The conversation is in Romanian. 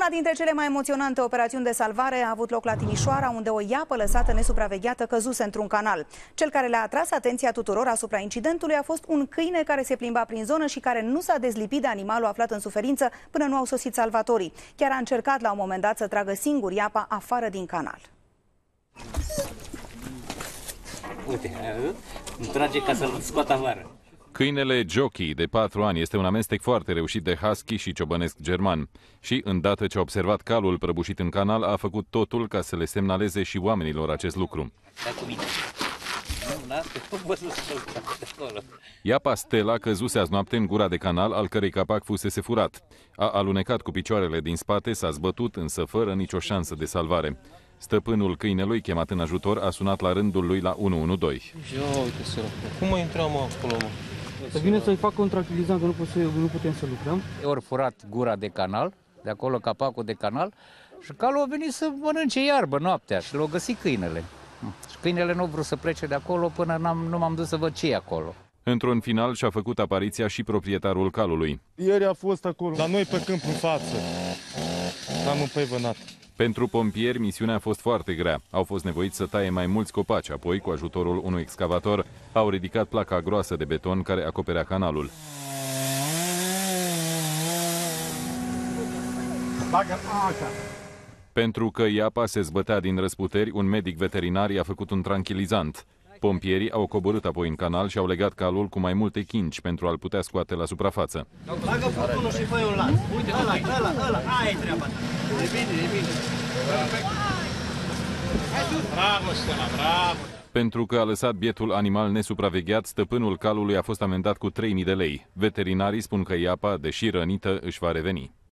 Una dintre cele mai emoționante operațiuni de salvare a avut loc la Timișoara, unde o iapă lăsată nesupravegheată căzuse într-un canal. Cel care le-a atras atenția tuturor asupra incidentului a fost un câine care se plimba prin zonă și care nu s-a dezlipit de animalul aflat în suferință până nu au sosit salvatorii. Chiar a încercat la un moment dat să tragă singur iapa afară din canal. Uite, îmi trage ca să-l scot afară. Câinele Jockey, de 4 ani, este un amestec foarte reușit de husky și ciobănesc german. Și, îndată ce a observat calul prăbușit în canal, a făcut totul ca să le semnaleze și oamenilor acest lucru. Iapa Stella căzuse azi noapte în gura de canal, al cărei capac fusese furat. A alunecat cu picioarele din spate, s-a zbătut, însă fără nicio șansă de salvare. Stăpânul câinelui, chemat în ajutor, a sunat la rândul lui la 112. Ia uite, sărăcă. Cum mai intram acolo, mă? Să vină să-i facă un tranquilizant, că nu putem să lucrăm. Ori furat gura de canal, de acolo capacul de canal, și calul a venit să mănânce iarbă noaptea și l-a găsit câinele. Și câinele nu a vrut să plece de acolo până nu m-am dus să văd ce e acolo. Într-un final și-a făcut apariția și proprietarul calului. Ieri a fost acolo, la noi pe câmp în față. L-am împăivănat. Pentru pompieri, misiunea a fost foarte grea. Au fost nevoiți să taie mai mulți copaci, apoi, cu ajutorul unui excavator, au ridicat placa groasă de beton care acoperea canalul. Pentru că iapa se zbătea din răsputeri, un medic veterinar i-a făcut un tranquilizant. Pompierii au coborât apoi în canal și au legat calul cu mai multe chingi pentru a-l putea scoate la suprafață. Bagă furtunul și fă-i un lanț. Uite, ăla, aia e treaba ta. E bine. Bravo, Stella, bravo! Pentru că a lăsat bietul animal nesupravegheat, stăpânul calului a fost amendat cu 3.000 de lei. Veterinarii spun că iapa, deși rănită, își va reveni.